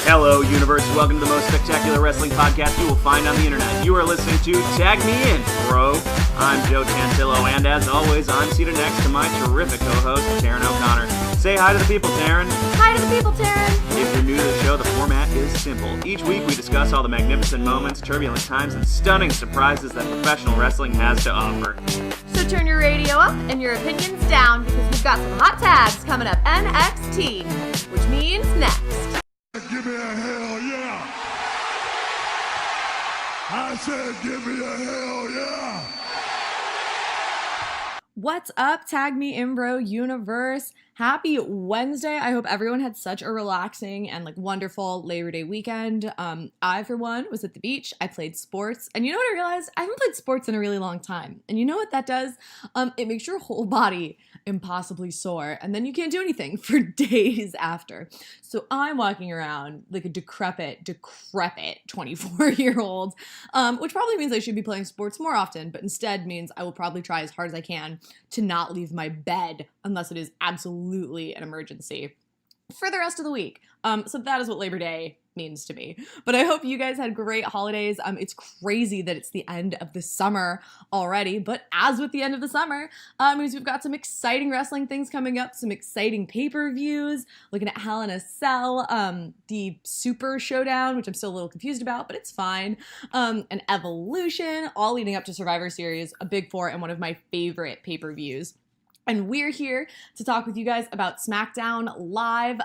Hello, universe. Welcome to the most spectacular wrestling podcast you will find on the internet. You are listening to Tag Me In, bro. I'm Joe Tantillo, and as always, I'm seated next to my terrific co-host, Taryn O'Connor. Say hi to the people, Taryn. Hi to the people, Taryn. If you're new to the show, the format is simple. Each week, we discuss all the magnificent moments, turbulent times, and stunning surprises that professional wrestling has to offer. So turn your radio up and your opinions down, because we've got some hot tags coming up NXT, which means next. Give me a hell yeah! I said give me a hell yeah! What's up, Tag Me In Bro universe? Happy Wednesday. I hope everyone had such a relaxing and wonderful Labor Day weekend. I, for one, was at the beach. I played sports. And you know what I realized? I haven't played sports in a really long time. And you know what that does? It makes your whole body impossibly sore. And then you can't do anything for days after. So I'm walking around like a decrepit 24-year-old, which probably means I should be playing sports more often, but instead means I will probably try as hard as I can to not leave my bed unless it is absolutely an emergency for the rest of the week. So that is what Labor Day means to me. But I hope you guys had great holidays. It's crazy that it's the end of the summer already, but as with the end of the summer, means we've got some exciting wrestling things coming up, some exciting pay-per-views, looking at Hell in a Cell, the Super Showdown, which I'm still a little confused about, but it's fine, and Evolution, all leading up to Survivor Series, a big four, and one of my favorite pay-per-views. And we're here to talk with you guys about SmackDown Live.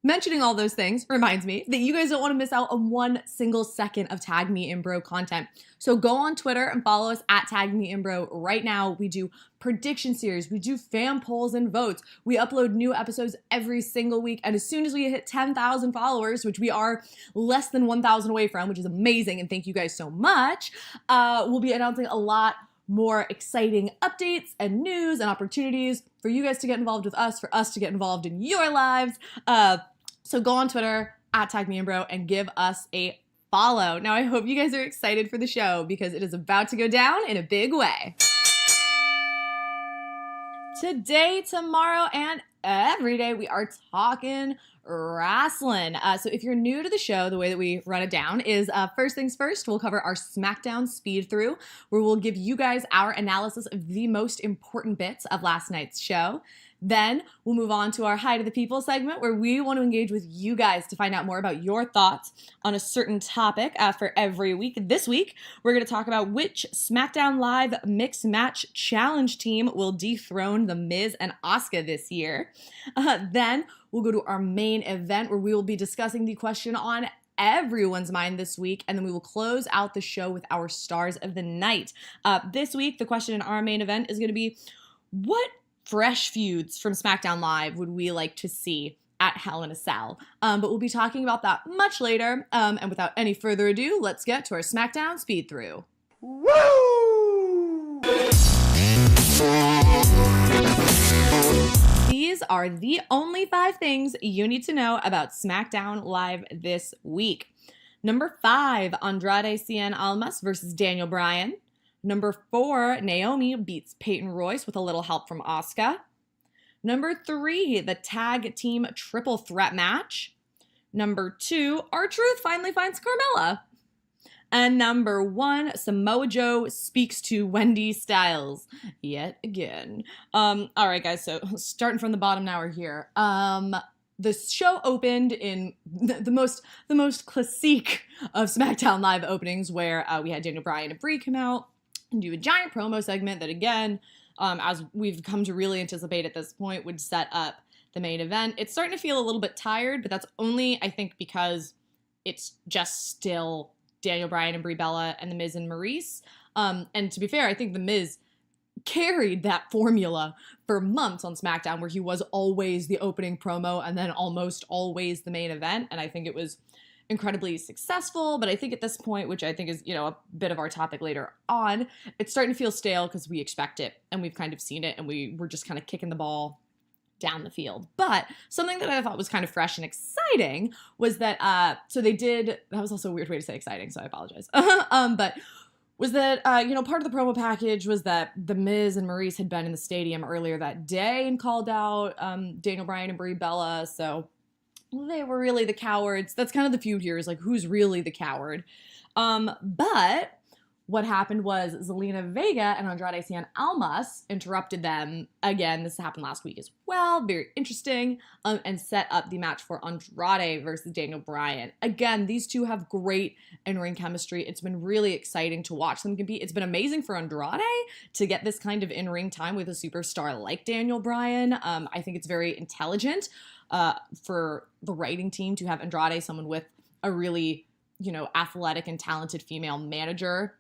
Mentioning all those things reminds me that you guys don't want to miss out on one single second of Tag Me In Bro content. So go on Twitter and follow us at Tag Me In Bro right now. We do prediction series, we do fan polls and votes. We upload new episodes every single week. And as soon as we hit 10,000 followers, which we are less than 1,000 away from, which is amazing, and thank you guys so much, we'll be announcing a lot more exciting updates and news and opportunities for you guys to get involved with us, for us to get involved in your lives. So go on Twitter at Tag Me In Bro and give us a follow. Now I hope you guys are excited for the show because it is about to go down in a big way. Today, tomorrow, and every day we are talking wrestling. So if you're new to the show, the way that we run it down is first things first, we'll cover our SmackDown speed through, where we'll give you guys our analysis of the most important bits of last night's show. Then we'll move on to our Hi to the People segment, where we want to engage with you guys to find out more about your thoughts on a certain topic for every week. This week, we're going to talk about which SmackDown Live Mixed Match Challenge team will dethrone The Miz and Asuka this year. Then we'll go to our main event, where we will be discussing the question on everyone's mind this week, and then we will close out the show with our stars of the night. This week, the question in our main event is going to be, what fresh feuds from SmackDown Live would we like to see at Hell in a Cell? But we'll be talking about that much later. And without any further ado, let's get to our SmackDown speed through. Woo! These are the only 5 things you need to know about SmackDown Live this week. Number 5, Andrade Cien Almas versus Daniel Bryan. Number 4, Naomi beats Peyton Royce with a little help from Asuka. Number 3, the tag team triple threat match. Number 2, R-Truth finally finds Carmella. And number 1, Samoa Joe speaks to Wendy Styles yet again. All right, guys, so starting from the bottom now we're here. The show opened in the most classique of SmackDown Live openings, where we had Daniel Bryan and Brie come out and do a giant promo segment that, again, as we've come to really anticipate at this point, would set up the main event. It's starting to feel a little bit tired, but that's only, I think, because it's just still Daniel Bryan and Brie Bella and The Miz and Maurice. And to be fair, I think The Miz carried that formula for months on SmackDown, where he was always the opening promo and then almost always the main event. And I think it was incredibly successful, but I think at this point, which I think is, a bit of our topic later on, it's starting to feel stale because we expect it and we've kind of seen it and we're just kind of kicking the ball down the field. But something that I thought was kind of fresh and exciting was that, so they did, that was also a weird way to say exciting, so I apologize. But was that, part of the promo package was that The Miz and Maurice had been in the stadium earlier that day and called out Daniel Bryan and Brie Bella, so they were really the cowards. That's kind of the feud here, is like, who's really the coward? But what happened was Zelina Vega and Andrade Cien Almas interrupted them. Again, this happened last week as well. Very interesting. And set up the match for Andrade versus Daniel Bryan. Again, these two have great in-ring chemistry. It's been really exciting to watch them compete. It's been amazing for Andrade to get this kind of in-ring time with a superstar like Daniel Bryan. I think it's very intelligent for the writing team to have Andrade, someone with a really, athletic and talented female manager,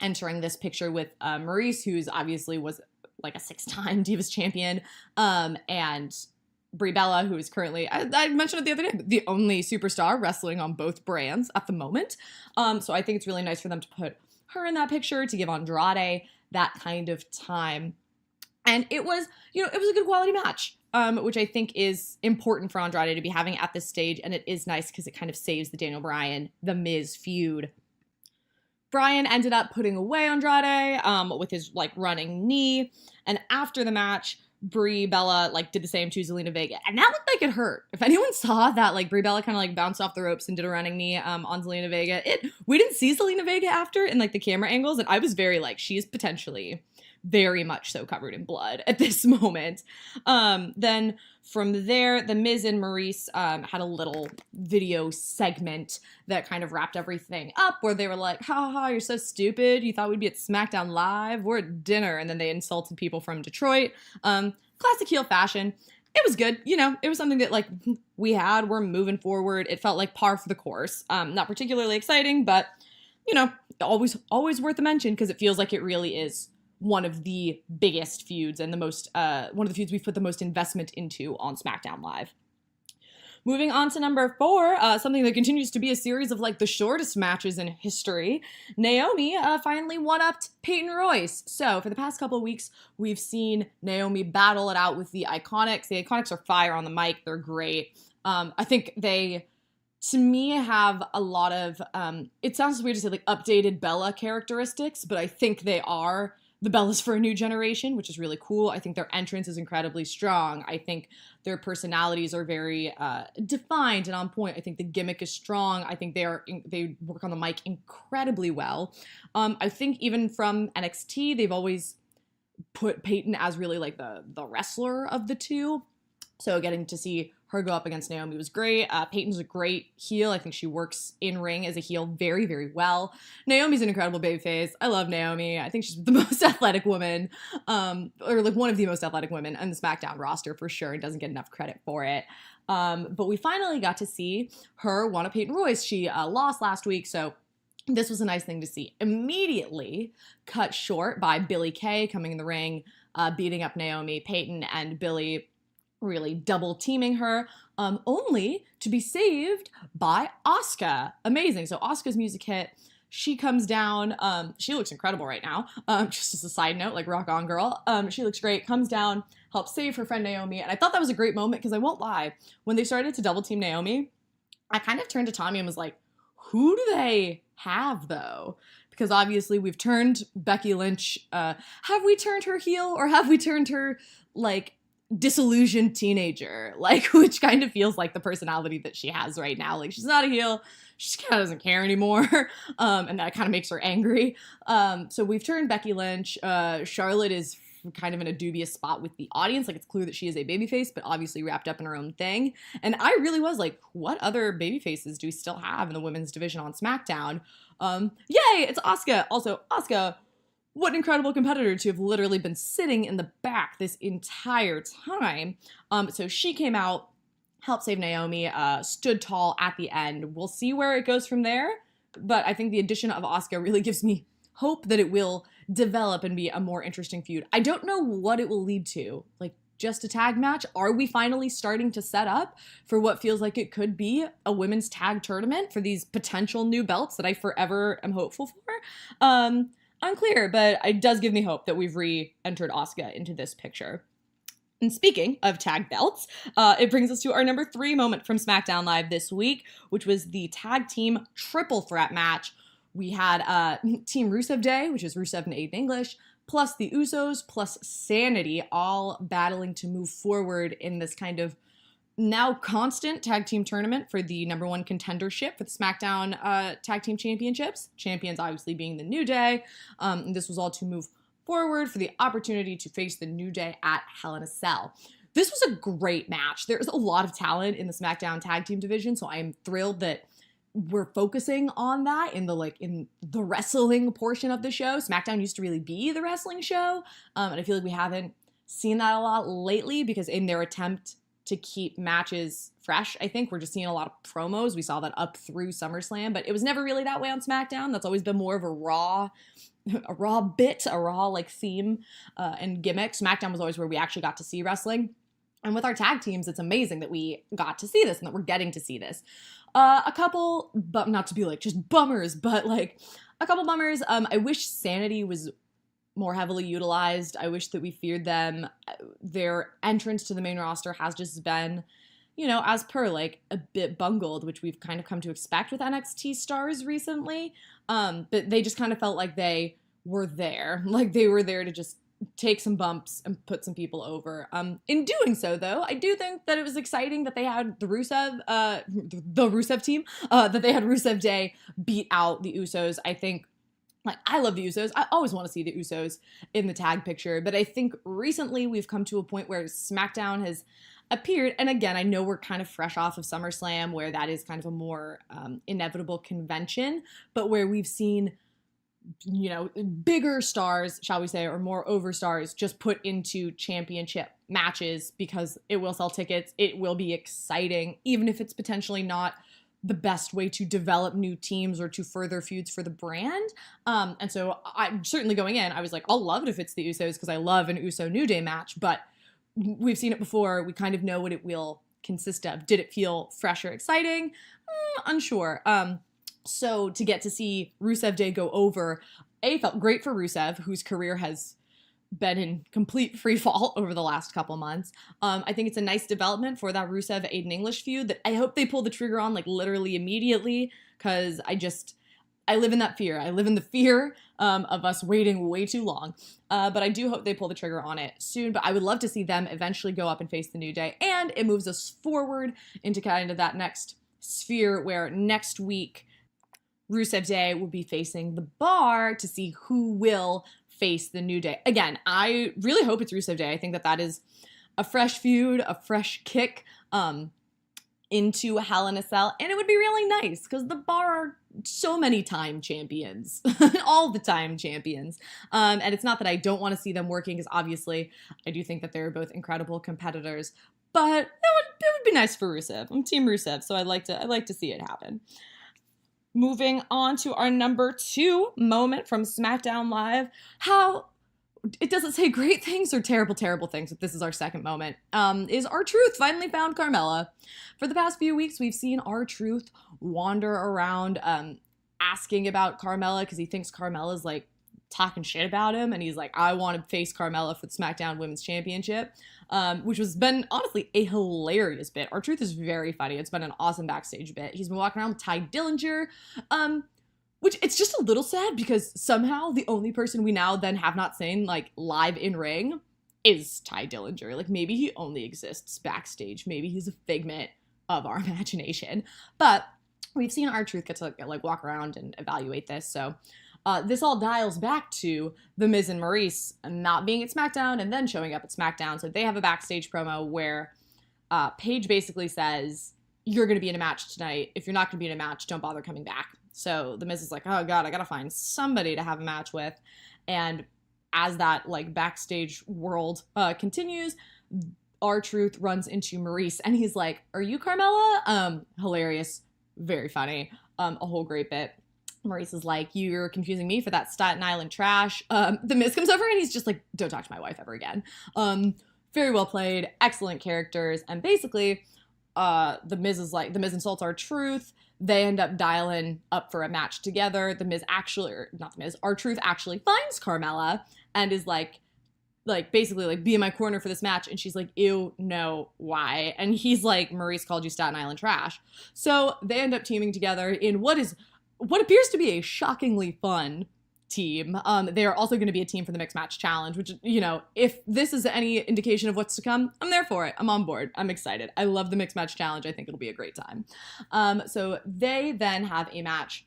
entering this picture with Maurice, who's obviously was like a 6-time Divas champion, and Brie Bella, who is currently, I mentioned it the other day, the only superstar wrestling on both brands at the moment. So I think it's really nice for them to put her in that picture, to give Andrade that kind of time. And it was, it was a good quality match, which I think is important for Andrade to be having at this stage. And it is nice because it kind of saves the Daniel Bryan, The Miz feud. Bryan ended up putting away Andrade with his running knee. And after the match, Brie Bella did the same to Zelina Vega. And that looked like it hurt. If anyone saw that, Brie Bella kind of bounced off the ropes and did a running knee on Zelina Vega. We didn't see Zelina Vega after in the camera angles. And I was very she is potentially very much so covered in blood at this moment. Then from there, The Miz and Maurice had a little video segment that kind of wrapped everything up, where they were like, ha ha, you're so stupid. You thought we'd be at SmackDown Live? We're at dinner. And then they insulted people from Detroit. Classic heel fashion. It was good. It was something that we're moving forward. It felt like par for the course. Not particularly exciting, but always worth a mention, because it feels like it really is one of the biggest feuds and the most, one of the feuds we've put the most investment into on SmackDown Live. Moving on to number 4, something that continues to be a series of the shortest matches in history. Naomi finally one-upped Peyton Royce. So for the past couple of weeks, we've seen Naomi battle it out with the Iconics. The Iconics are fire on the mic. They're great. I think they, to me, have a lot of, it sounds weird to say updated Bella characteristics, but I think they are the Bellas for a new generation, which is really cool. I think their entrance is incredibly strong. I think their personalities are very defined and on point. I think the gimmick is strong. I think they work on the mic incredibly well. I think even from NXT, they've always put Peyton as really the wrestler of the two. So getting to see her go up against Naomi was great. Peyton's a great heel. I think she works in ring as a heel very, very well. Naomi's an incredible babyface. I love Naomi. I think she's the most athletic woman, or one of the most athletic women on the SmackDown roster for sure, and doesn't get enough credit for it. But we finally got to see her one up Peyton Royce. She lost last week, so this was a nice thing to see. Immediately cut short by Billie Kay coming in the ring, beating up Naomi. Peyton and Billie really double teaming her, only to be saved by Asuka. Amazing. So Asuka's music hit. She comes down. She looks incredible right now. Just as a side note, rock on girl. She looks great. Comes down, helps save her friend Naomi. And I thought that was a great moment, because I won't lie, when they started to double team Naomi, I kind of turned to Tommy and was like, who do they have though? Because obviously we've turned Becky Lynch. Have we turned her heel, or have we turned her disillusioned teenager, which kind of feels like the personality that she has right now. She's not a heel, she kind of doesn't care anymore, and that kind of makes her angry. So we've turned Becky Lynch. Charlotte is kind of in a dubious spot with the audience. It's clear that she is a babyface, but obviously wrapped up in her own thing. And I really was what other babyfaces do we still have in the women's division on SmackDown? Yay, it's Asuka. Also, Asuka, what an incredible competitor to have literally been sitting in the back this entire time. So she came out, helped save Naomi, stood tall at the end. We'll see where it goes from there, but I think the addition of Asuka really gives me hope that it will develop and be a more interesting feud. I don't know what it will lead to. Just a tag match? Are we finally starting to set up for what feels like it could be a women's tag tournament for these potential new belts that I forever am hopeful for? Unclear, but it does give me hope that we've re-entered Asuka into this picture. And speaking of tag belts, it brings us to our number 3 moment from SmackDown Live this week, which was the tag team triple threat match. We had Team Rusev Day, which is Rusev and Aiden English, plus the Usos, plus Sanity, all battling to move forward in this kind of now constant tag team tournament for the number one contendership for the SmackDown Tag Team Championships. Champions obviously being the New Day. This was all to move forward for the opportunity to face the New Day at Hell in a Cell. This was a great match. There's a lot of talent in the SmackDown Tag Team division, so I am thrilled that we're focusing on that in the wrestling portion of the show. SmackDown used to really be the wrestling show, and I feel like we haven't seen that a lot lately because in their attempt to keep matches fresh, I think we're just seeing a lot of promos. We saw that up through SummerSlam, but it was never really that way on SmackDown. That's always been more of a raw like theme and gimmick. SmackDown was always where we actually got to see wrestling. And with our tag teams, it's amazing that we got to see this and that we're getting to see this. A couple, but not to be like just bummers, but like a couple bummers. I wish Sanity was more heavily utilized. I wish that we feared them. Their entrance to the main roster has just been, as per, like a bit bungled, which we've kind of come to expect with NXT stars recently. But they just kind of felt like they were there. Like they were there to just take some bumps and put some people over. In doing so, though, I do think that it was exciting that they had the Rusev team, that they had Rusev Day beat out the Usos. I think, I love the Usos. I always want to see the Usos in the tag picture, but I think recently we've come to a point where SmackDown has appeared, and again, I know we're kind of fresh off of SummerSlam, where that is kind of a more inevitable convention, but where we've seen bigger stars, shall we say, or more over stars just put into championship matches because it will sell tickets. It will be exciting, even if it's potentially not the best way to develop new teams or to further feuds for the brand. And so I'm certainly going in, I was like, I'll love it if it's the Usos because I love an Uso New Day match, but we've seen it before. We kind of know what it will consist of. Did it feel fresh or exciting? Unsure. So to get to see Rusev Day go over, felt great for Rusev, whose career has been in complete free fall over the last couple months. I think it's a nice development for that Rusev Aiden English feud that I hope they pull the trigger on literally immediately, because I live in that fear. I live in the fear of us waiting way too long. But I do hope they pull the trigger on it soon. But I would love to see them eventually go up and face the New Day. And it moves us forward into kind of that next sphere where next week Rusev Day will be facing the Bar to see who will face the New Day. Again, I really hope it's Rusev Day. I think that is a fresh feud, a fresh kick into Hell in a Cell, and it would be really nice because the Bar are so many time champions, all the time champions. And it's not that I don't want to see them working, because obviously I do think that they're both incredible competitors, but it would be nice for Rusev. I'm Team Rusev, so I'd like to see it happen. Moving on to our number 2 moment from SmackDown Live. How it doesn't say great things or terrible, terrible things, but this is our second moment, is R-Truth finally found Carmella. For the past few weeks, we've seen R-Truth wander around asking about Carmella because he thinks Carmella's talking shit about him, and he's like, I want to face Carmella for the SmackDown Women's Championship, which has been honestly a hilarious bit. R-Truth is very funny. It's been an awesome backstage bit. He's been walking around with Ty Dillinger, which it's just a little sad because somehow the only person we now then have not seen live in ring is Ty Dillinger. Maybe he only exists backstage. Maybe he's a figment of our imagination, but we've seen R-Truth get to walk around and evaluate this. So this all dials back to The Miz and Maurice not being at SmackDown and then showing up at SmackDown. So they have a backstage promo where Paige basically says, you're going to be in a match tonight. If you're not going to be in a match, don't bother coming back. So The Miz is like, oh God, I got to find somebody to have a match with. And as that backstage world continues, R-Truth runs into Maurice and he's like, are you Carmella? Hilarious. Very funny. A whole great bit. Maurice is like, you're confusing me for that Staten Island trash. The Miz comes over and he's just like, don't talk to my wife ever again. Very well played, excellent characters. And basically, the Miz insults R-Truth. They end up dialing up for a match together. R-Truth actually finds Carmella and is basically be in my corner for this match. And she's like, ew, no, why? And he's like, Maurice called you Staten Island trash. So they end up teaming together in what appears to be a shockingly fun team. They are also going to be a team for the Mixed Match Challenge, which, you know, if this is any indication of what's to come, I'm there for it. I'm on board. I'm excited. I love the Mixed Match Challenge. I think it'll be a great time. So they then have a match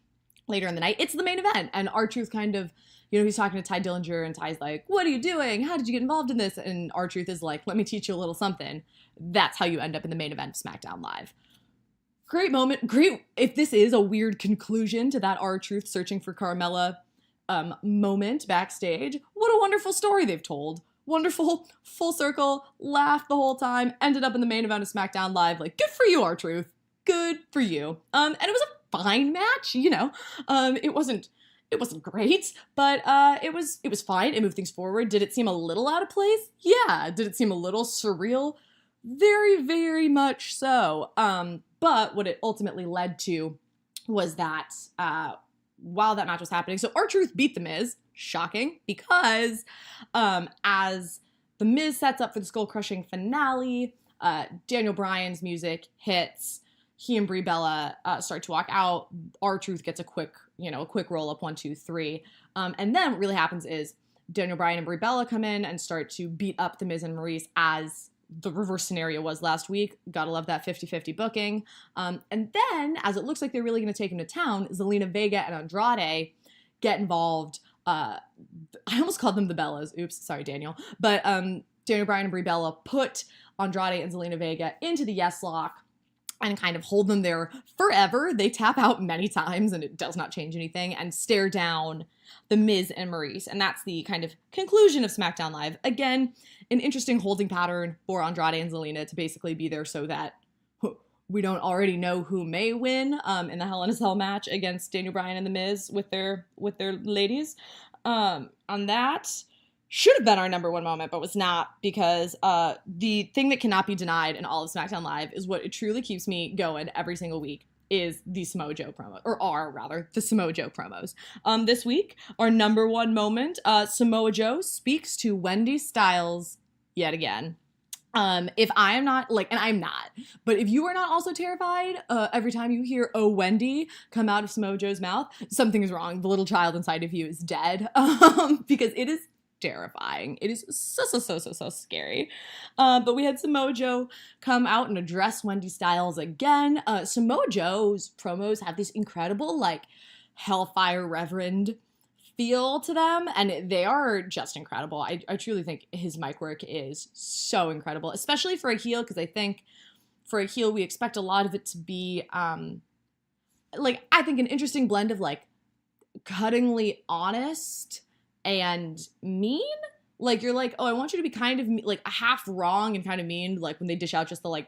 later in the night. It's the main event, and R-Truth kind of, you know, he's talking to Ty Dillinger, and Ty's like, what are you doing? How did you get involved in this? And R-Truth is like, let me teach you a little something. That's how you end up in the main event of SmackDown Live. Great moment. Great. If this is a weird conclusion to that R-Truth searching for Carmella moment backstage, what a wonderful story they've told. Wonderful, full circle, laughed the whole time, ended up in the main event of SmackDown Live. Like, good for you, R-Truth. Good for you. And it was a fine match, you know. It wasn't great, but it was fine. It moved things forward. Did it seem a little out of place? Yeah. Did it seem a little surreal? Very, very much so. But what it ultimately led to was that while that match was happening, so R-Truth beat The Miz, shocking, because as The Miz sets up for the skull-crushing finale, Daniel Bryan's music hits, he and Brie Bella start to walk out, R-Truth gets a quick roll-up, 1, 2, 3, and then what really happens is Daniel Bryan and Brie Bella come in and start to beat up The Miz and Maurice as the reverse scenario was last week. Gotta love that 50-50 booking. And then, as it looks like they're really going to take him to town, Zelina Vega and Andrade get involved. I almost called them the Bellas. Oops, sorry, Daniel. But Daniel Bryan and Brie Bella put Andrade and Zelina Vega into the Yes Lock and kind of hold them there forever. They tap out many times, and it does not change anything, and stare down The Miz and Maurice. And that's the kind of conclusion of SmackDown Live. Again, an interesting holding pattern for Andrade and Zelina to basically be there so that we don't already know who may win in the Hell in a Cell match against Daniel Bryan and The Miz with their ladies. On that, should have been our number one moment, but was not, because the thing that cannot be denied in all of SmackDown Live is what it truly keeps me going every single week is the Samoa Joe promo, the Samoa Joe promos. This week, our number one moment, Samoa Joe speaks to Wendy Styles yet again. If I am not, and I'm not, but if you are not also terrified every time you hear, oh, Wendy, come out of Samoa Joe's mouth, something is wrong. The little child inside of you is dead, because it is terrifying. It is so scary. But we had Samoa Joe come out and address Wendy Styles again. Samoa Joe's promos have this incredible, Hellfire Reverend feel to them, and they are just incredible. I truly think his mic work is so incredible, especially for a heel, because I think for a heel, we expect a lot of it to be, I think an interesting blend of, cuttingly honest and mean. You're like, oh, I want you to be kind of half wrong and kind of mean, when they dish out just the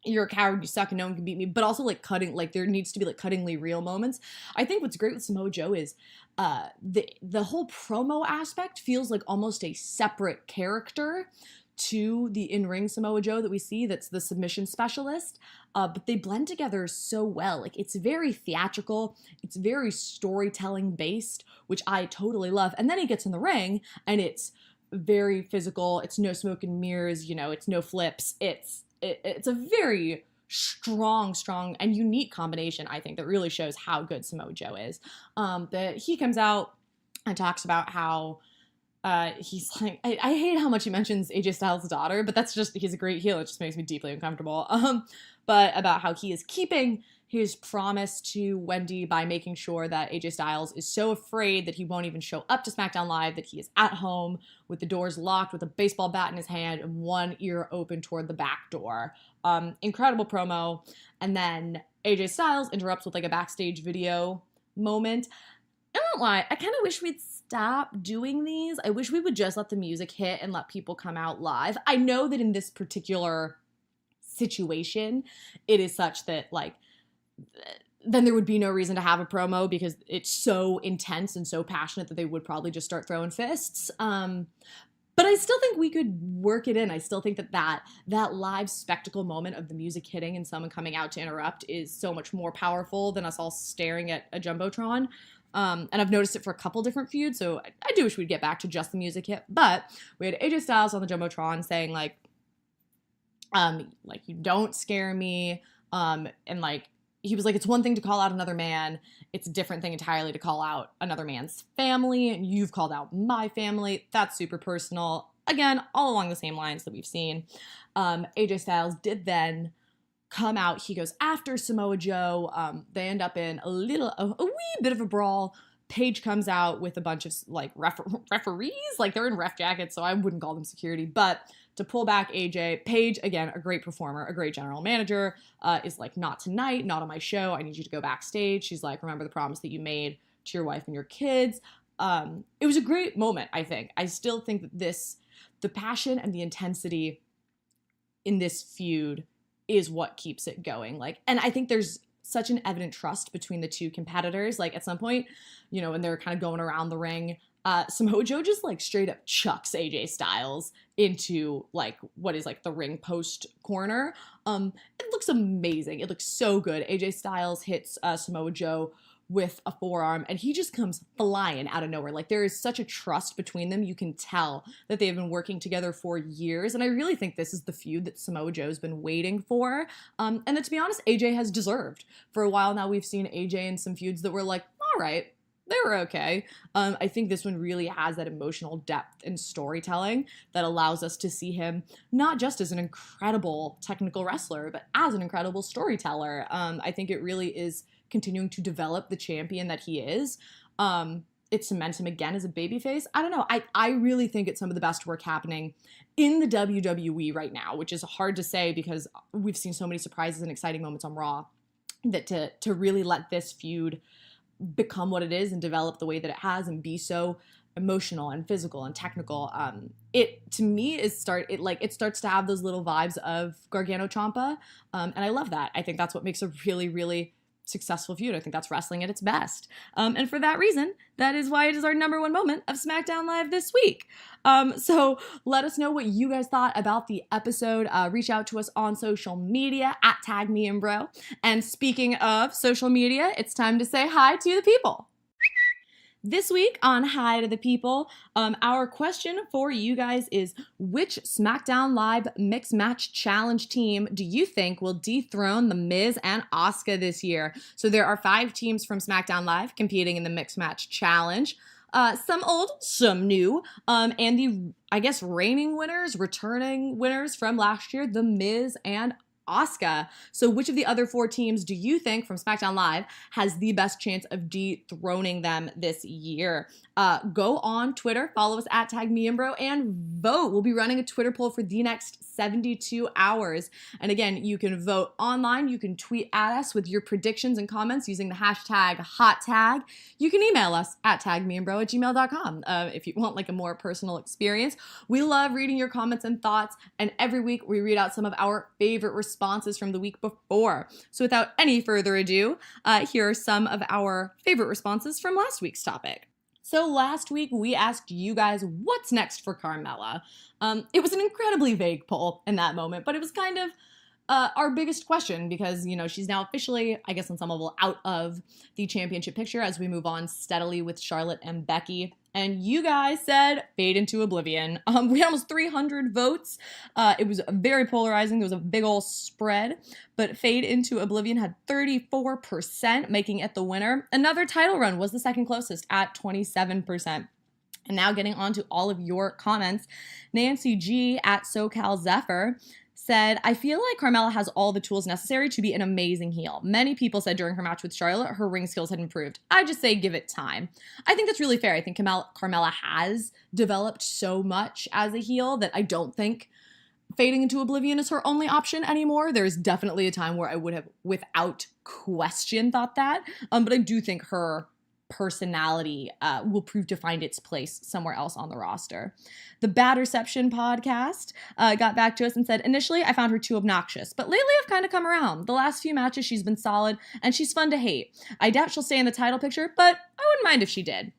you're a coward, you suck, and no one can beat me, but also cutting, there needs to be cuttingly real moments. I think what's great with Samoa Joe is the whole promo aspect feels like almost a separate character to the in-ring Samoa Joe that we see, that's the submission specialist, but they blend together so well. It's very theatrical, it's very storytelling based, which I totally love. And then he gets in the ring and it's very physical, it's no smoke and mirrors, it's no flips, it's a very strong and unique combination, I think, that really shows how good Samoa Joe is. That he comes out and talks about how he's I hate how much he mentions AJ Styles' daughter, but that's just, he's a great heel. It just makes me deeply uncomfortable. But about how he is keeping his promise to Wendy by making sure that AJ Styles is so afraid that he won't even show up to SmackDown Live, that he is at home with the doors locked, with a baseball bat in his hand and one ear open toward the back door. Incredible promo. And then AJ Styles interrupts with a backstage video moment. I don't lie, I kind of wish we'd stop doing these. I wish we would just let the music hit and let people come out live. I know that in this particular situation, it is such that then there would be no reason to have a promo, because it's so intense and so passionate that they would probably just start throwing fists. But I still think we could work it in. I still think that live spectacle moment of the music hitting and someone coming out to interrupt is so much more powerful than us all staring at a Jumbotron. And I've noticed it for a couple different feuds, so I do wish we'd get back to just the music hit. But we had AJ Styles on the Jumbotron saying you don't scare me, and he was like, it's one thing to call out another man. It's a different thing entirely to call out another man's family. And you've called out my family. That's super personal. Again, all along the same lines that we've seen. AJ Styles did then come out. He goes after Samoa Joe. They end up in a wee bit of a brawl. Paige comes out with a bunch of like referees. Like they're in ref jackets, so I wouldn't call them security. But to pull back AJ, Paige, again, a great performer, a great general manager, is like, not tonight, not on my show. I need you to go backstage. She's like, remember the promise that you made to your wife and your kids. It was a great moment, I think. I still think that the passion and the intensity in this feud is what keeps it going. Like, and I think there's such an evident trust between the two competitors. Like at some point, you know, when they're kind of going around the ring, Samoa Joe just like straight up chucks AJ Styles into like what is like the ring post corner. It looks amazing. It looks so good. AJ Styles hits Samoa Joe with a forearm and he just comes flying out of nowhere. Like there is such a trust between them. You can tell that they've been working together for years. And I really think this is the feud that Samoa Joe's been waiting for. And that, to be honest, AJ has deserved. For a while now, we've seen AJ in some feuds that were like, all right, they were okay. I think this one really has that emotional depth and storytelling that allows us to see him not just as an incredible technical wrestler, but as an incredible storyteller. I think it really is continuing to develop the champion that he is. It cements him again as a babyface. I don't know. I really think it's some of the best work happening in the WWE right now, which is hard to say because we've seen so many surprises and exciting moments on Raw, that to really let this feud become what it is and develop the way that it has and be so emotional and physical and technical. It to me it starts to have those little vibes of Gargano Ciampa, and I love that. I think that's what makes a really, really successful feud. I think that's wrestling at its best. And for that reason, that is why it is our number one moment of SmackDown Live this week. So let us know what you guys thought about the episode. Reach out to us on social media at @TagMeAndBro. And speaking of social media, it's time to say hi to the people. This week on Hi to the People, our question for you guys is, which SmackDown Live Mixed Match Challenge team do you think will dethrone The Miz and Asuka this year? So there are 5 teams from SmackDown Live competing in the Mixed Match Challenge. Some old, some new, and the, I guess, returning winners from last year, The Miz and Asuka. So which of the other 4 teams do you think from SmackDown Live has the best chance of dethroning them this year? Go on Twitter, follow us at @TagMeAndBro, and vote. We'll be running a Twitter poll for the next 72 hours. And again, you can vote online. You can tweet at us with your predictions and comments using the hashtag #HotTag. You can email us at tagmeandbro@gmail.com if you want like a more personal experience. We love reading your comments and thoughts, and every week we read out some of our favorite responses from the week before. So without any further ado, here are some of our favorite responses from last week's topic. So last week, we asked you guys what's next for Carmella. It was an incredibly vague poll in that moment, but it was kind of our biggest question because, you know, she's now officially, I guess on some level, out of the championship picture as we move on steadily with Charlotte and Becky. And you guys said fade into oblivion. We had almost 300 votes. It was very polarizing. There was a big old spread, but fade into oblivion had 34%, making it the winner. Another title run was the second closest at 27%. And now getting on to all of your comments. Nancy G at SoCal Zephyr said, I feel like Carmella has all the tools necessary to be an amazing heel. Many people said during her match with Charlotte, her ring skills had improved. I just say give it time. I think that's really fair. I think Carmella has developed so much as a heel that I don't think fading into oblivion is her only option anymore. There's definitely a time where I would have, without question, thought that. But I do think her personality will prove to find its place somewhere else on the roster. The Batterception podcast got back to us and said, initially I found her too obnoxious, but lately I've kind of come around. The last few matches she's been solid and she's fun to hate. I doubt she'll stay in the title picture, but I wouldn't mind if she did.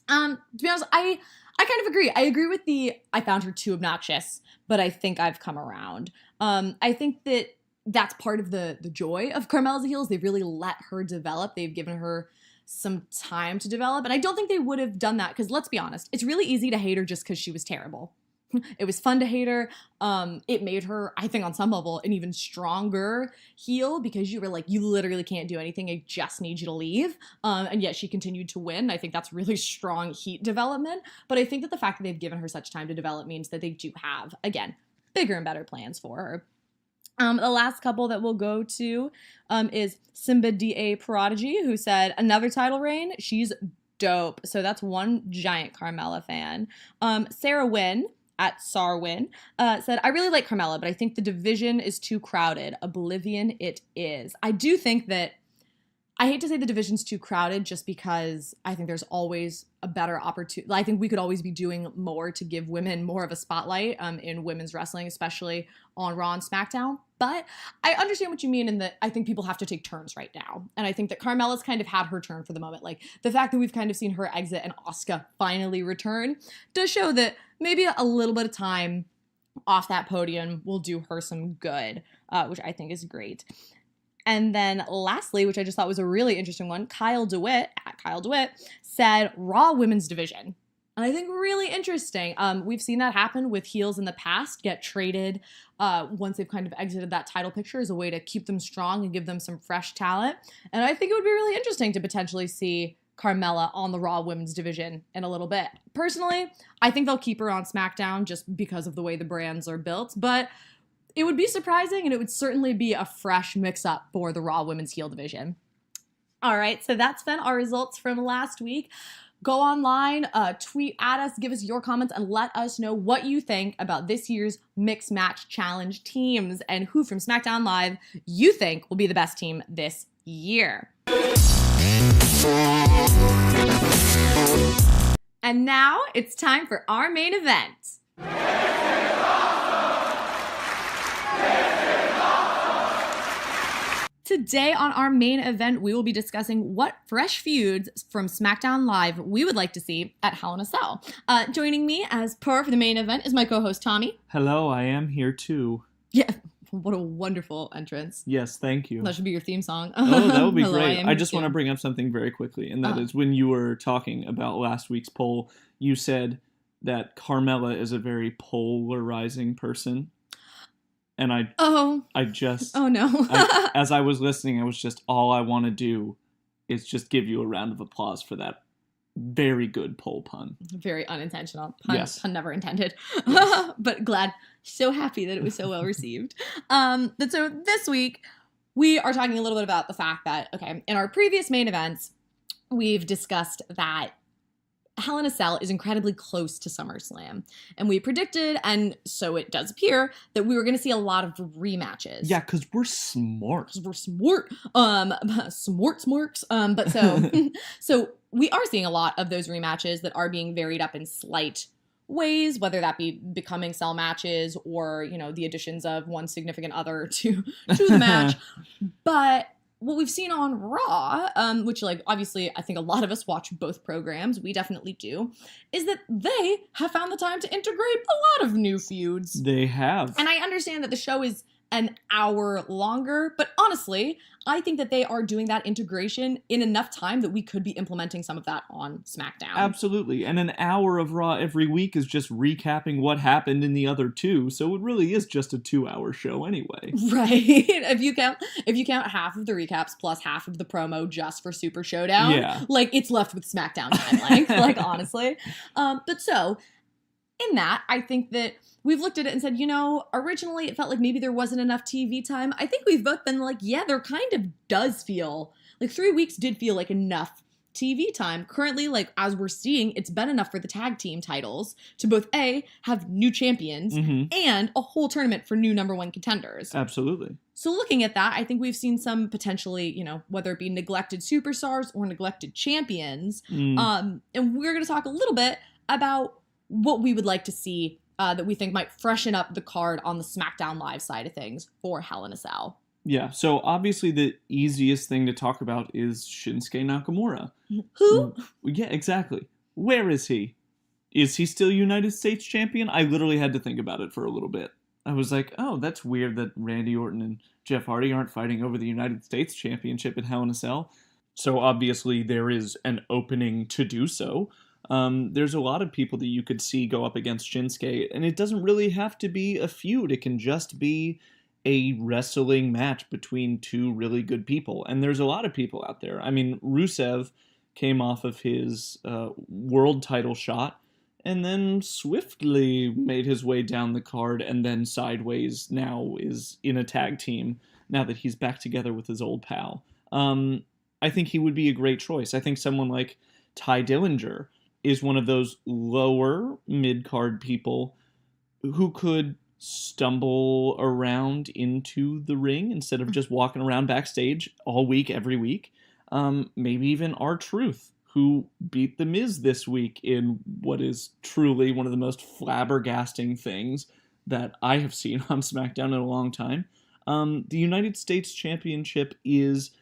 To be honest, I kind of agree. I agree with I found her too obnoxious, but I think I've come around. I think that's part of the joy of Carmella as a heel is they've really let her develop. They've given her some time to develop. And I don't think they would have done that because let's be honest, it's really easy to hate her just because she was terrible. It was fun to hate her. It made her, I think on some level, an even stronger heel because you were like, you literally can't do anything. I just need you to leave. And yet she continued to win. I think that's really strong heat development. But I think that the fact that they've given her such time to develop means that they do have, again, bigger and better plans for her. The last couple that we'll go to is Simba DA Prodigy, who said, another title reign. She's dope. So that's one giant Carmella fan. Sarah Wynn at Sarwin said, I really like Carmella, but I think the division is too crowded. Oblivion it is. I do think that, I hate to say the division's too crowded just because I think there's always a better opportunity. I think we could always be doing more to give women more of a spotlight in women's wrestling, especially on Raw and SmackDown. But I understand what you mean in that I think people have to take turns right now. And I think that Carmella's kind of had her turn for the moment. Like the fact that we've kind of seen her exit and Asuka finally return does show that maybe a little bit of time off that podium will do her some good, which I think is great. And then lastly, which I just thought was a really interesting one, Kyle DeWitt, at Kyle DeWitt, said Raw Women's Division. And I think really interesting. We've seen that happen with heels in the past, get traded once they've kind of exited that title picture as a way to keep them strong and give them some fresh talent. And I think it would be really interesting to potentially see Carmella on the Raw Women's Division in a little bit. Personally, I think they'll keep her on SmackDown just because of the way the brands are built, but it would be surprising, and it would certainly be a fresh mix-up for the Raw Women's Heel Division. All right, so that's been our results from last week. Go online, tweet at us, give us your comments, and let us know what you think about this year's Mixed Match Challenge teams and who from SmackDown Live you think will be the best team this year. And now it's time for our main event. Today on our main event, we will be discussing what fresh feuds from SmackDown Live we would like to see at Hell in a Cell. Joining me as per for the main event is my co-host Tommy. Hello, I am here too. Yeah, what a wonderful entrance. Yes, thank you. That should be your theme song. Oh, that would be Hello, great. I just here want to bring up something very quickly, and that is when you were talking about last week's poll, you said that Carmella is a very polarizing person. And I just... Oh, no. as I was listening, I was just, all I want to do is just give you a round of applause for that very good poll pun. Very unintentional. Pun, yes. Pun never intended. Yes. But glad, so happy that it was so well received. But so this week, we are talking a little bit about the fact that, okay, in our previous main events, we've discussed that Hell in a Cell is incredibly close to SummerSlam. And we predicted, and so it does appear, that we were going to see a lot of rematches. Yeah, because we're smart. Because we're smart. Smarks. But so we are seeing a lot of those rematches that are being varied up in slight ways, whether that be becoming cell matches or, you know, the additions of one significant other to the match. But what we've seen on Raw, which, like, obviously I think a lot of us watch both programs, we definitely do, is that they have found the time to integrate a lot of new feuds. They have. And I understand that the show is an hour longer, but honestly, I think that they are doing that integration in enough time that we could be implementing some of that on SmackDown. Absolutely. And an hour of Raw every week is just recapping what happened in the other two, so it really is just a 2-hour show anyway. Right. If you count half of the recaps plus half of the promo just for Super Showdown, yeah, like, it's left with SmackDown time length, like, honestly. But so, in that, I think that we've looked at it and said, you know, originally it felt like maybe there wasn't enough TV time. I think we've both been like, yeah, there kind of does feel like 3 weeks did feel like enough TV time. Currently, like, as we're seeing, it's been enough for the tag team titles to both A, have new champions, and a whole tournament for new number one contenders. Absolutely. So looking at that, I think we've seen some potentially, you know, whether it be neglected superstars or neglected champions. And we're going to talk a little bit about what we would like to see that we think might freshen up the card on the SmackDown Live side of things for Hell in a Cell. Yeah, so obviously the easiest thing to talk about is Shinsuke Nakamura. Who? Yeah, exactly. Where is he? Is he still United States champion? I literally had to think about it for a little bit. I was like, oh, that's weird that Randy Orton and Jeff Hardy aren't fighting over the United States championship at Hell in a Cell. So obviously there is an opening to do so. There's a lot of people that you could see go up against Shinsuke, and it doesn't really have to be a feud. It can just be a wrestling match between two really good people. And there's a lot of people out there. I mean, Rusev came off of his world title shot and then swiftly made his way down the card and then sideways now is in a tag team now that he's back together with his old pal. I think he would be a great choice. I think someone like Ty Dillinger is one of those lower mid-card people who could stumble around into the ring instead of just walking around backstage all week, every week. Maybe even R-Truth, who beat The Miz this week in what is truly one of the most flabbergasting things that I have seen on SmackDown in a long time. The United States Championship is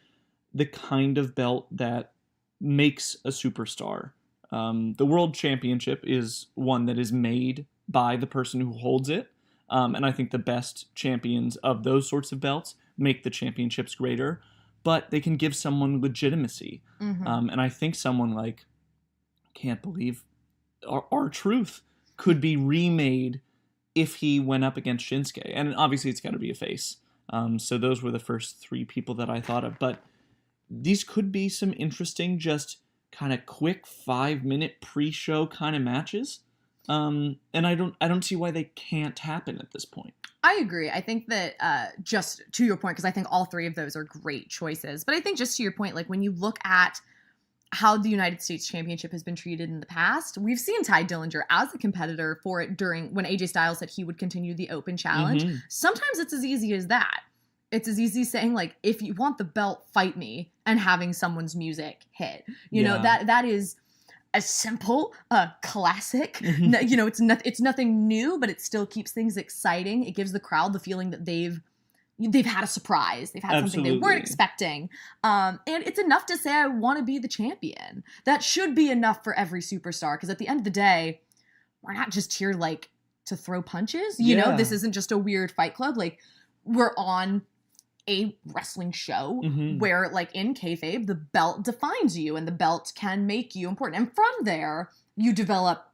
the kind of belt that makes a superstar. The World Championship is one that is made by the person who holds it. And I think the best champions of those sorts of belts make the championships greater, but they can give someone legitimacy. And I think someone like, can't believe, R-Truth could be remade if he went up against Shinsuke. And obviously it's got to be a face. So those were the first three people that I thought of. But these could be some interesting, just kind of quick 5-minute pre-show kind of matches. And I don't see why they can't happen at this point. I agree. I think that just to your point, because I think all three of those are great choices. But I think just to your point, like when you look at how the United States Championship has been treated in the past, we've seen Ty Dillinger as a competitor for it during when AJ Styles said he would continue the open challenge. Sometimes it's as easy as that. It's as easy as saying, like, if you want the belt, fight me, and having someone's music hit. You know, that is a simple, classic. You know, it's nothing new, but it still keeps things exciting. It gives the crowd the feeling that they've had a surprise. They've had something they weren't expecting. And it's enough to say, I want to be the champion. That should be enough for every superstar. Because at the end of the day, we're not just here, like, to throw punches. You know, this isn't just a weird Fight Club. Like, we're on a wrestling show where, like, in kayfabe, the belt defines you and the belt can make you important. And from there, you develop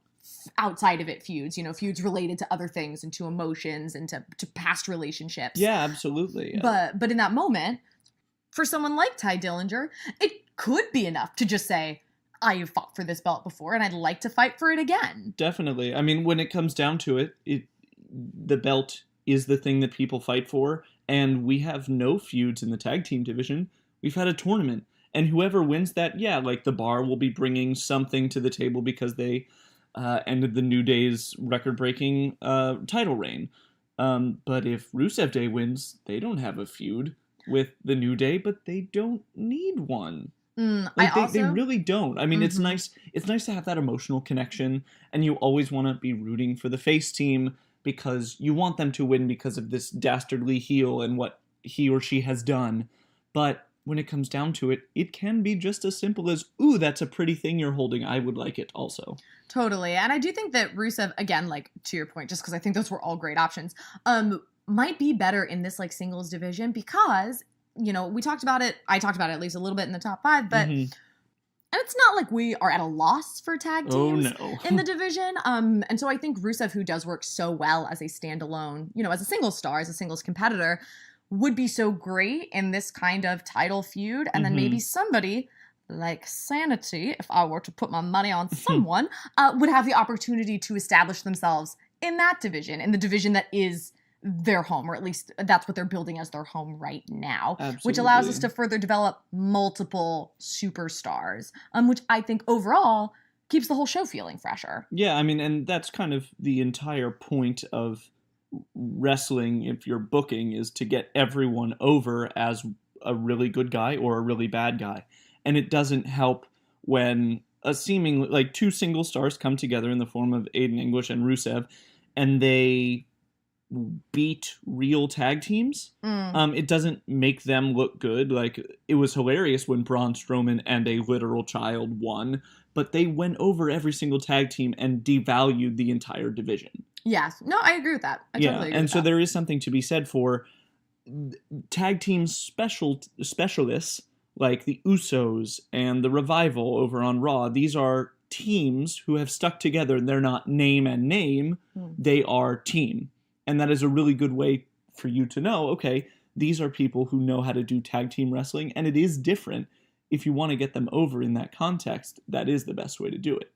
outside of it feuds, you know, feuds related to other things and to emotions and to past relationships. Yeah, absolutely. Yeah. But in that moment, for someone like Ty Dillinger, it could be enough to just say, I have fought for this belt before and I'd like to fight for it again. Definitely. I mean, when it comes down to it, the belt is the thing that people fight for. And we have no feuds in the tag team division. We've had a tournament. And whoever wins that, like the Bar will be bringing something to the table because they ended the New Day's record-breaking title reign. But if Rusev Day wins, they don't have a feud with the New Day, but they don't need one. They really don't. I mean, it's nice to have that emotional connection, and you always want to be rooting for the face team, because you want them to win because of this dastardly heel and what he or she has done. But when it comes down to it, it can be just as simple as, ooh, that's a pretty thing you're holding. I would like it also. Totally. And I do think that Rusev, again, like, to your point, just because I think those were all great options, might be better in this, like, singles division because, you know, we talked about it. I talked about it at least a little bit in the top 5, but... And it's not like we are at a loss for tag teams in the division. And so I think Rusev, who does work so well as a standalone, you know, as a singles star, as a singles competitor, would be so great in this kind of title feud. And then maybe somebody like Sanity, if I were to put my money on someone, would have the opportunity to establish themselves in that division, in the division that is their home, or at least that's what they're building as their home right now. Absolutely. Which allows us to further develop multiple superstars, which I think overall keeps the whole show feeling fresher. Yeah, I mean, and that's kind of the entire point of wrestling, if you're booking, is to get everyone over as a really good guy or a really bad guy. And it doesn't help when a seeming, like, two single stars come together in the form of Aiden English and Rusev, and they beat real tag teams. It doesn't make them look good. Like, it was hilarious when Braun Strowman and a literal child won, but they went over every single tag team and devalued the entire division. Yes. No, I agree with that. I totally agree and with so that. There is something to be said for tag team specialists like the Usos and the Revival over on Raw. These are teams who have stuck together. They're not name and name. They are team. And that is a really good way for you to know, okay, these are people who know how to do tag team wrestling, and it is different. If you want to get them over in that context, that is the best way to do it.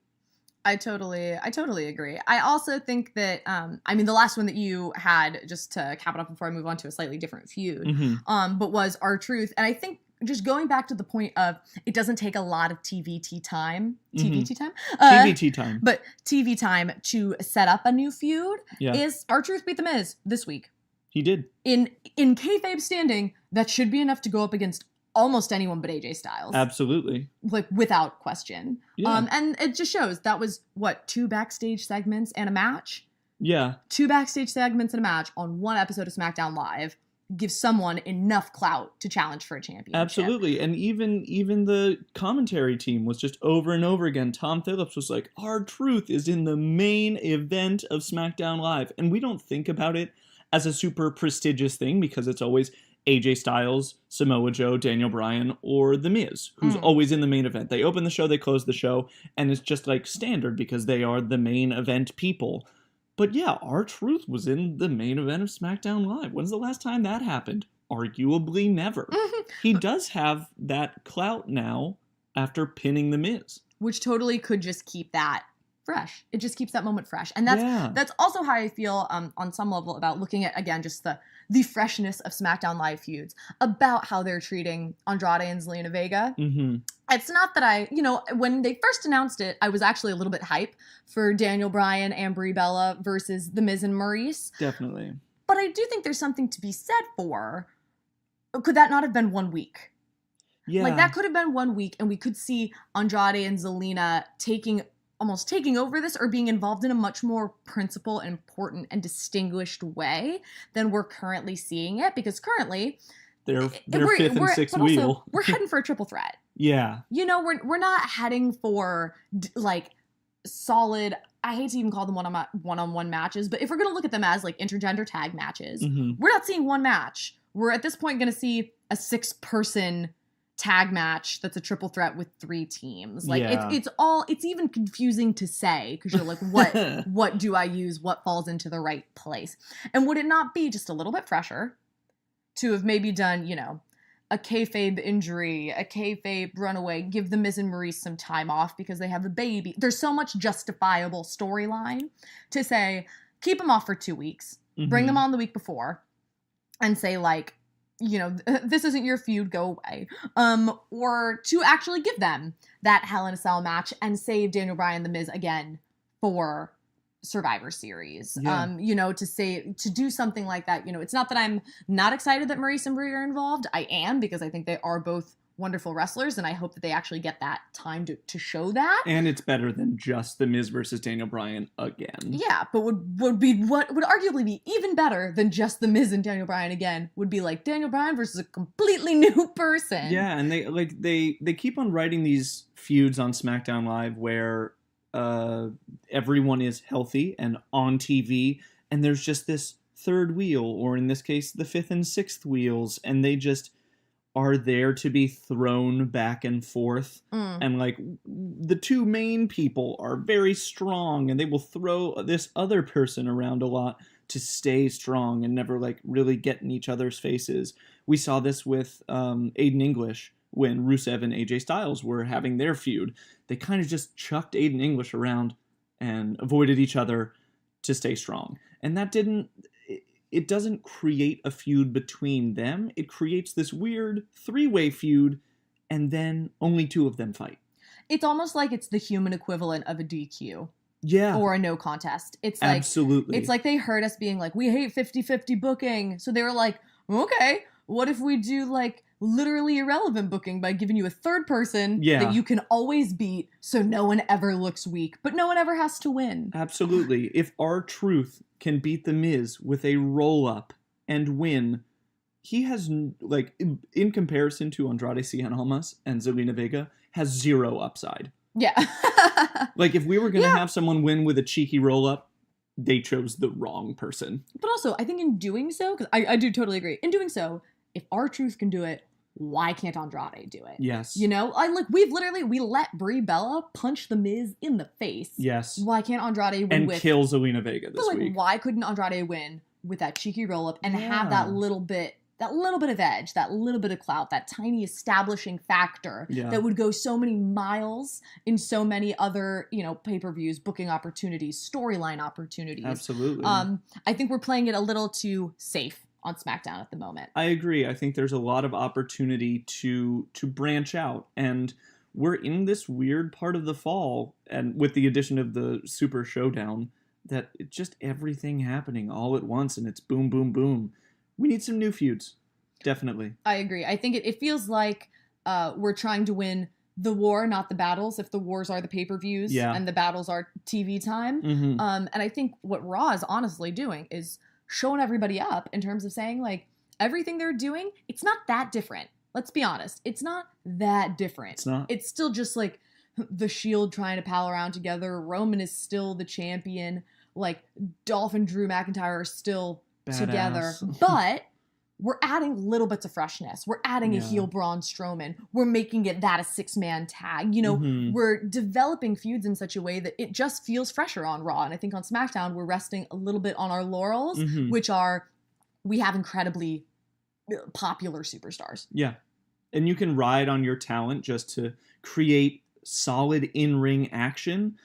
I totally agree. I also think that, the last one that you had, just to cap it up before I move on to a slightly different feud, but was R-Truth. And I think just going back to the point of it doesn't take a lot of TVT time, but TV time to set up a new feud is R-Truth beat The Miz this week. He did. In kayfabe standing, that should be enough to go up against almost anyone but AJ Styles. Absolutely. Like, without question. Yeah. And it just shows that was, 2 backstage segments and a match? Yeah. 2 backstage segments and a match on one episode of SmackDown Live gives someone enough clout to challenge for a championship. Absolutely. And even the commentary team was just over and over again. Tom Phillips was like, R-Truth is in the main event of SmackDown Live. And we don't think about it as a super prestigious thing because it's always AJ Styles, Samoa Joe, Daniel Bryan, or The Miz, who's always in the main event. They open the show, they close the show, and it's just like standard because they are the main event people. But yeah, R-Truth was in the main event of SmackDown Live. When's the last time that happened? Arguably never. He does have that clout now after pinning The Miz. Which totally could just keep that fresh. It just keeps that moment fresh. And that's also how I feel on some level about looking at, again, just the freshness of SmackDown Live feuds, about how they're treating Andrade and Zelina Vega. It's not that when they first announced it, I was actually a little bit hype for Daniel Bryan and Brie Bella versus The Miz and Maurice. Definitely. But I do think there's something to be said for, could that not have been 1 week? Yeah. Like, that could have been 1 week, and we could see Andrade and Zelina almost taking over this or being involved in a much more principled, important, and distinguished way than we're currently seeing it. Because currently, they're fifth and sixth wheel. Also, we're heading for a triple threat. Yeah. We're not heading for solid. I hate to even call them one-on-one matches, but if we're gonna look at them as like intergender tag matches, we're not seeing one match. We're at this point gonna see a 6-person tag match that's a triple threat with 3 teams. Like, it's even confusing to say because you're like, what do I use? What falls into the right place? And would it not be just a little bit fresher to have maybe done, a kayfabe injury, a kayfabe runaway, give The Miz and Maurice some time off because they have a baby? There's so much justifiable storyline to say, keep them off for 2 weeks, bring them on the week before, and say, like, this isn't your feud, go away. Or to actually give them that Hell in a Cell match and save Daniel Bryan, The Miz again for Survivor Series. Yeah. To do something like that. It's not that I'm not excited that Maurice and Brie are involved. I am, because I think they are both wonderful wrestlers, and I hope that they actually get that time to show that. And it's better than just The Miz versus Daniel Bryan again. Yeah, but would be what would arguably be even better than just The Miz and Daniel Bryan again would be like Daniel Bryan versus a completely new person. Yeah, and they keep on writing these feuds on SmackDown Live where everyone is healthy and on TV, and there's just this third wheel, or in this case, the 5th and 6th wheels, and they just are there to be thrown back and forth. And like, the 2 main people are very strong, and they will throw this other person around a lot to stay strong and never like really get in each other's faces. We saw this with Aiden English when Rusev and AJ Styles were having their feud. They kind of just chucked Aiden English around and avoided each other to stay strong. And that it doesn't create a feud between them. It creates this weird 3-way feud, and then only 2 of them fight. It's almost like it's the human equivalent of a DQ. Yeah. Or a no contest. It's like, absolutely. It's like they heard us being like, we hate 50-50 booking. So they were like, okay, what if we do like literally irrelevant booking by giving you a third person that you can always beat so no one ever looks weak, but no one ever has to win. Absolutely. If R-Truth can beat The Miz with a roll-up and win, he has, like, in comparison to Andrade Cien Almas and Zelina Vega, has 0 upside. Yeah. Like, if we were going to have someone win with a cheeky roll-up, they chose the wrong person. But also, I think in doing so, because I do totally agree, in doing so, if R-Truth can do it, why can't Andrade do it? Yes. You know, we let Brie Bella punch The Miz in the face. Yes. Why can't Andrade win and kill Zelina Vega this week? Why couldn't Andrade win with that cheeky roll up and have that little bit of edge, that little bit of clout, that tiny establishing factor that would go so many miles in so many other, pay-per-views, booking opportunities, storyline opportunities. Absolutely. I think we're playing it a little too safe on SmackDown at the moment. I agree. I think there's a lot of opportunity to branch out, and we're in this weird part of the fall, and with the addition of the Super Showdown, that it's just everything happening all at once, and it's boom, boom, boom. We need some new feuds. Definitely. I agree. I think it feels like we're trying to win the war, not the battles, if the wars are the pay-per-views and the battles are TV time. Mm-hmm. And I think what Raw is honestly doing is showing everybody up in terms of saying, like, everything they're doing, it's not that different. Let's be honest. It's not that different. It's not. It's still just, like, the Shield trying to pal around together. Roman is still the champion. Like, Dolph and Drew McIntyre are still together. But we're adding little bits of freshness. We're adding a heel Braun Strowman. We're making it that a 6-man tag. We're developing feuds in such a way that it just feels fresher on Raw. And I think on SmackDown, we're resting a little bit on our laurels, which are, we have incredibly popular superstars. Yeah. And you can ride on your talent just to create solid in-ring action.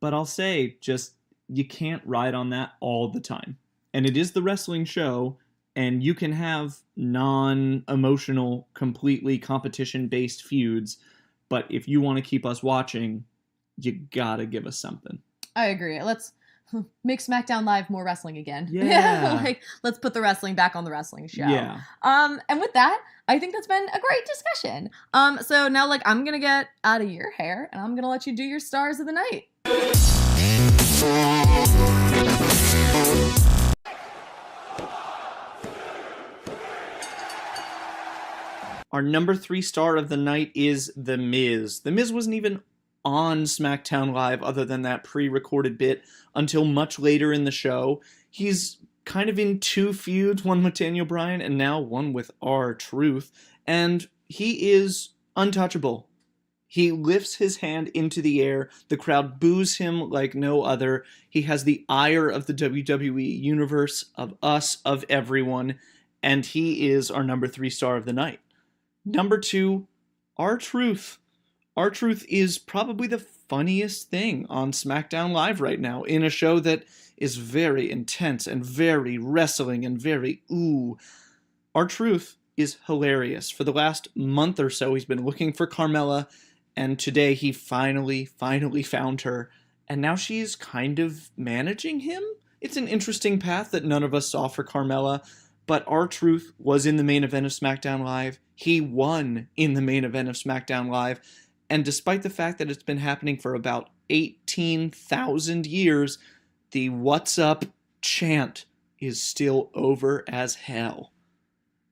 But I'll say, just, you can't ride on that all the time. And it is the wrestling show, and you can have non-emotional, completely competition-based feuds, but if you want to keep us watching, you gotta give us something. I agree. Let's make SmackDown Live more wrestling again. Yeah. Let's put the wrestling back on the wrestling show. Yeah. And with that, I think that's been a great discussion. So now, I'm gonna get out of your hair, and I'm gonna let you do your stars of the night. Our number 3 star of the night is The Miz. The Miz wasn't even on SmackDown Live other than that pre-recorded bit until much later in the show. He's kind of in 2 feuds, one with Daniel Bryan and now one with R-Truth, and he is untouchable. He lifts his hand into the air, the crowd boos him like no other. He has the ire of the WWE Universe, of us, of everyone, and he is our number 3 star of the night. Number 2, R-Truth. R-Truth is probably the funniest thing on SmackDown Live right now, in a show that is very intense and very wrestling and very ooh. R-Truth is hilarious. For the last month or so, he's been looking for Carmella, and today he finally found her, and now she's kind of managing him? It's an interesting path that none of us saw for Carmella, but R-Truth was in the main event of SmackDown Live. He won in the main event of SmackDown Live. And despite the fact that it's been happening for about 18,000 years, the "What's Up" chant is still over as hell.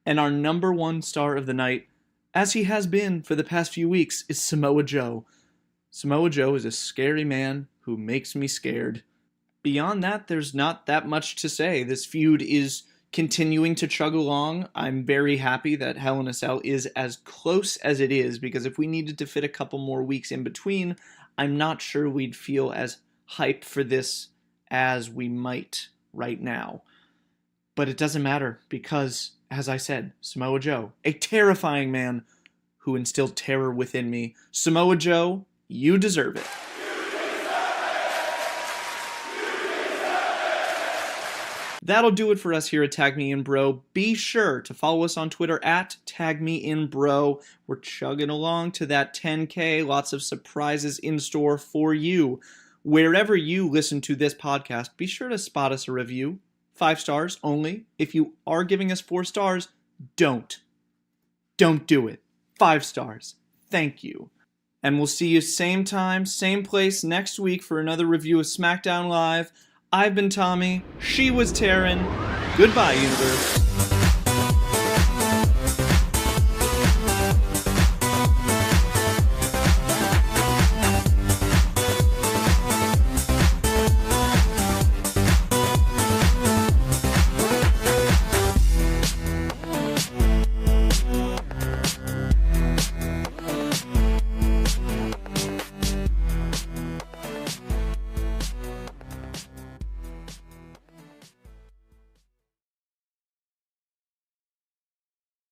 And our number 1 star of the night, as he has been for the past few weeks, is Samoa Joe. Samoa Joe is a scary man who makes me scared. Beyond that, there's not that much to say. This feud is continuing to chug along. I'm very happy that Hell in a Cell is as close as it is, because if we needed to fit a couple more weeks in between, I'm not sure we'd feel as hyped for this as we might right now. But it doesn't matter, because, as I said, Samoa Joe, a terrifying man who instilled terror within me. Samoa Joe, you deserve it. That'll do it for us here at Tag Me In Bro. Be sure to follow us on Twitter at TagMeInBro. We're chugging along to that 10K. Lots of surprises in store for you. Wherever you listen to this podcast, be sure to spot us a review. 5 stars only. If you are giving us 4 stars, don't do it. 5 stars. Thank you. And we'll see you same time, same place next week for another review of SmackDown Live. I've been Tommy. She was Taryn. Goodbye, universe.